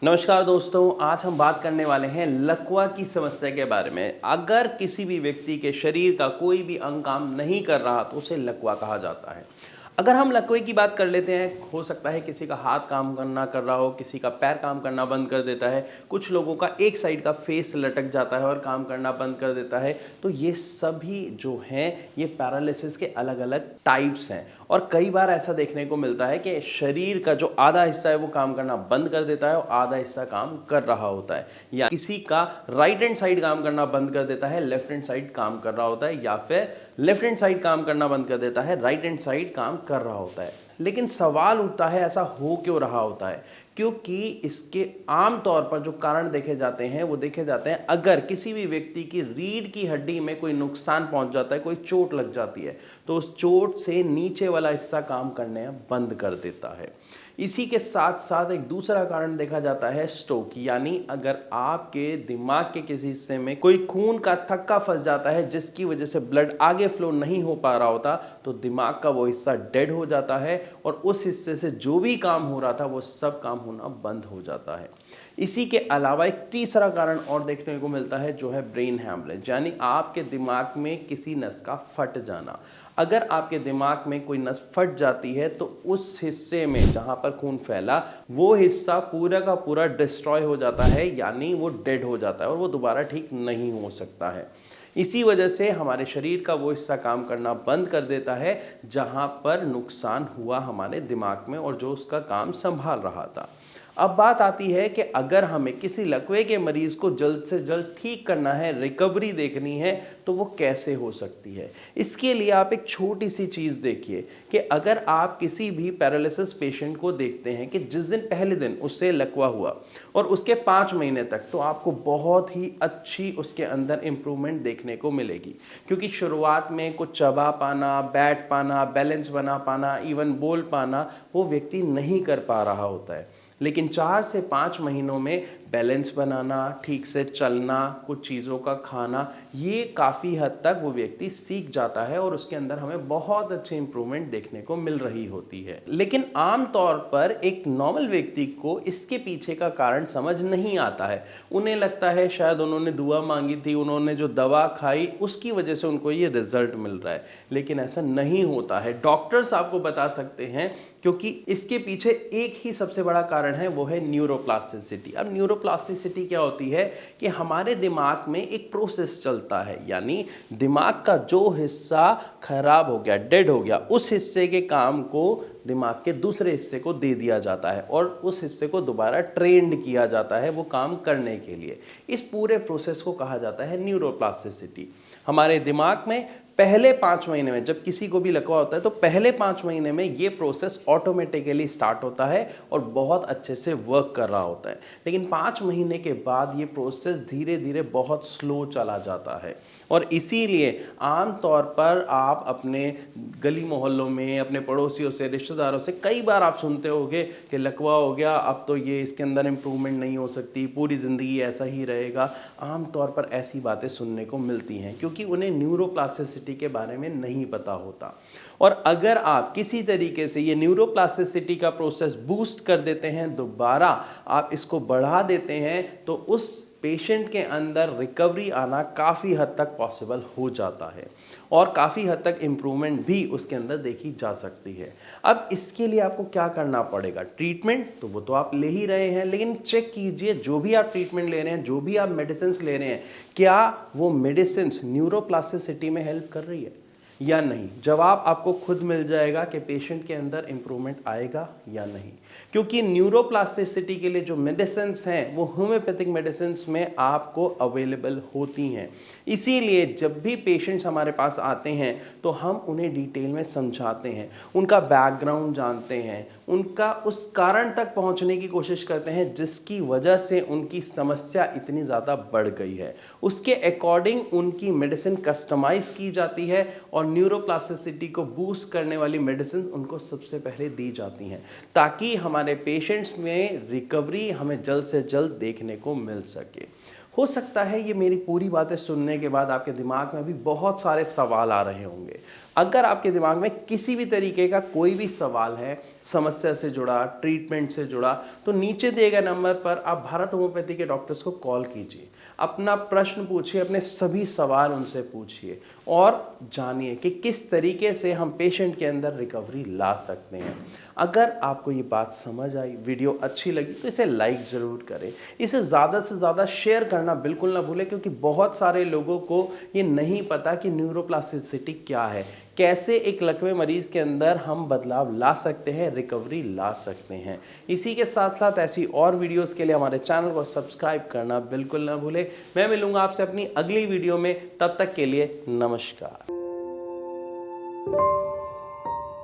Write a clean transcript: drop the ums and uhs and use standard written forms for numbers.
नमस्कार दोस्तों, आज हम बात करने वाले हैं लकवा की समस्या के बारे में। अगर किसी भी व्यक्ति के शरीर का कोई भी अंग काम नहीं कर रहा तो उसे लकवा कहा जाता है। अगर हम लकवे की बात कर लेते हैं, हो सकता है किसी का हाथ काम करना कर रहा हो, किसी का पैर काम करना बंद कर देता है, कुछ लोगों का एक साइड का फेस लटक जाता है और काम करना बंद कर देता है। तो ये सभी जो हैं ये पैरालिसिस के अलग अलग टाइप्स हैं और कई बार ऐसा देखने को मिलता है कि शरीर का जो आधा हिस्सा है वो काम करना बंद कर देता है और आधा हिस्सा काम कर रहा होता है, या किसी का राइट हैंड साइड काम करना बंद कर देता है, लेफ्ट हैंड साइड काम कर रहा होता है, या फिर लेफ्ट हैंड साइड काम करना बंद कर देता है, राइट हैंड साइड काम कर रहा होता है। लेकिन सवाल उठता है ऐसा हो क्यों रहा होता है? क्योंकि इसके आम तौर पर जो कारण देखे जाते हैं वो देखे जाते हैं अगर किसी भी व्यक्ति की रीढ़ की हड्डी में कोई नुकसान पहुंच जाता है, कोई चोट लग जाती है, तो उस चोट से नीचे वाला हिस्सा काम करने बंद कर देता है। इसी के साथ साथ एक दूसरा कारण देखा जाता है स्ट्रोक, यानी अगर आपके दिमाग के किसी हिस्से में कोई खून का थक्का फंस जाता है जिसकी वजह से ब्लड आगे फ्लो नहीं हो पा रहा होता, तो दिमाग का वो हिस्सा डेड हो जाता है और उस हिस्से से जो भी काम हो रहा था वो सब काम होना बंद हो जाता है। इसी के अलावा एक तीसरा कारण और देखने को मिलता है जो है ब्रेन हैमरेज, यानी आपके दिमाग में किसी नस का फट जाना। अगर आपके दिमाग में कोई नस फट जाती है तो उस हिस्से में जहां पर खून फैला वो हिस्सा पूरा का पूरा डिस्ट्रॉय हो जाता है, यानी वो डेड हो जाता है और वो दोबारा ठीक नहीं हो सकता है। इसी वजह से हमारे शरीर का वो हिस्सा काम करना बंद कर देता है जहां पर नुकसान हुआ हमारे दिमाग में और जो उसका काम संभाल रहा था। अब बात आती है कि अगर हमें किसी लकवे के मरीज को जल्द से जल्द ठीक करना है, रिकवरी देखनी है, तो वो कैसे हो सकती है? इसके लिए आप एक छोटी सी चीज़ देखिए कि अगर आप किसी भी पैरालिसिस पेशेंट को देखते हैं कि जिस दिन पहले दिन उससे लकवा हुआ और उसके 5 महीने तक, तो आपको बहुत ही अच्छी उसके अंदर इम्प्रूवमेंट देखने को मिलेगी। क्योंकि शुरुआत में कुछ चबा पाना, बैठ पाना, बैलेंस बना पाना, इवन बोल पाना वो व्यक्ति नहीं कर पा रहा होता है। लेकिन 4 से 5 महीनों में बैलेंस बनाना, ठीक से चलना, कुछ चीज़ों का खाना, ये काफ़ी हद तक वो व्यक्ति सीख जाता है और उसके अंदर हमें बहुत अच्छी इंप्रूवमेंट देखने को मिल रही होती है। लेकिन आम तौर पर एक नॉर्मल व्यक्ति को इसके पीछे का कारण समझ नहीं आता है। उन्हें लगता है शायद उन्होंने दुआ मांगी थी, उन्होंने जो दवा खाई उसकी वजह से उनको ये रिजल्ट मिल रहा है, लेकिन ऐसा नहीं होता है। डॉक्टर्स आपको बता सकते हैं, क्योंकि इसके पीछे एक ही सबसे बड़ा कारण है, वो है न्यूरोप्लास्टिसिटी। अब न्यूरोप्लास्टिसिटी क्या होती है कि हमारे दिमाग में एक प्रोसेस चलता है, यानी दिमाग का जो हिस्सा खराब हो गया, डेड हो गया, उस हिस्से के काम को दिमाग के दूसरे हिस्से को दे दिया जाता है और उस हिस्से को दोबारा ट्रेंड किया जाता है वो काम करने के लिए। इस पूरे प्रोसेस को कहा जाता है न्यूरोप्लास्टिसिटी। हमारे दिमाग में पहले 5 महीने में जब किसी को भी लकवा होता है तो पहले 5 महीने में ये प्रोसेस ऑटोमेटिकली स्टार्ट होता है और बहुत अच्छे से वर्क कर रहा होता है। लेकिन 5 महीने के बाद ये प्रोसेस धीरे धीरे बहुत स्लो चला जाता है और इसीलिए आम तौर पर आप अपने गली मोहल्लों में, अपने पड़ोसियों से, रिश्तेदारों से कई बार आप सुनते होंगे कि लकवा हो गया, अब तो ये इसके अंदर इम्प्रूवमेंट नहीं हो सकती, पूरी ज़िंदगी ऐसा ही रहेगा। आम तौर पर ऐसी बातें सुनने को मिलती हैं क्योंकि उन्हें न्यूरोप्लास्टिसिटी के बारे में नहीं पता होता। और अगर आप किसी तरीके से ये न्यूरोप्लास्टिसिटी का प्रोसेस बूस्ट कर देते हैं, दोबारा आप इसको बढ़ा देते हैं, तो उस पेशेंट के अंदर रिकवरी आना काफ़ी हद तक पॉसिबल हो जाता है और काफ़ी हद तक इम्प्रूवमेंट भी उसके अंदर देखी जा सकती है। अब इसके लिए आपको क्या करना पड़ेगा? ट्रीटमेंट तो वो तो आप ले ही रहे हैं, लेकिन चेक कीजिए जो भी आप ट्रीटमेंट ले रहे हैं, जो भी आप मेडिसिन ले रहे हैं, क्या वो मेडिसिन न्यूरोप्लास्टिसिटी में हेल्प कर रही है या नहीं? जवाब आपको खुद मिल जाएगा कि पेशेंट के अंदर इम्प्रूवमेंट आएगा या नहीं। क्योंकि न्यूरोप्लास्टिसिटी के लिए जो मेडिसिन्स हैं वो होम्योपैथिक मेडिसिन्स में आपको अवेलेबल होती हैं। इसीलिए जब भी पेशेंट्स हमारे पास आते हैं तो हम उन्हें डिटेल में समझाते हैं, उनका बैकग्राउंड जानते हैं, उनका उस कारण तक पहुंचने की कोशिश करते हैं जिसकी वजह से उनकी समस्या इतनी ज़्यादा बढ़ गई है। उसके अकॉर्डिंग उनकी मेडिसिन कस्टमाइज की जाती है और न्यूरोप्लास्टिसिटी को बूस्ट करने वाली मेडिसिन उनको सबसे पहले दी जाती हैं ताकि हमारे पेशेंट्स में रिकवरी हमें जल्द से जल्द देखने को मिल सके। हो सकता है ये मेरी पूरी बातें सुनने के बाद आपके दिमाग में भी बहुत सारे सवाल आ रहे होंगे। अगर आपके दिमाग में किसी भी तरीके का कोई भी सवाल है, समस्या से जुड़ा, ट्रीटमेंट से जुड़ा, तो नीचे दिए गए नंबर पर आप भारत होम्योपैथी के डॉक्टर्स को कॉल कीजिए, अपना प्रश्न पूछिए, अपने सभी सवाल उनसे पूछिए और जानिए कि किस तरीके से हम पेशेंट के अंदर रिकवरी ला सकते हैं। अगर आपको ये बात समझ आई, वीडियो अच्छी लगी तो इसे लाइक ज़रूर करें, इसे ज़्यादा से ज़्यादा शेयर करना बिल्कुल ना भूलें, क्योंकि बहुत सारे लोगों को ये नहीं पता कि न्यूरोप्लास्टिसिटी क्या है, कैसे एक लकवे मरीज़ के अंदर हम बदलाव ला सकते हैं, रिकवरी ला सकते हैं। इसी के साथ साथ ऐसी और वीडियोस के लिए हमारे चैनल को सब्सक्राइब करना बिल्कुल ना भूलें। मैं मिलूंगा आपसे अपनी अगली वीडियो में, तब तक के लिए नमस्कार।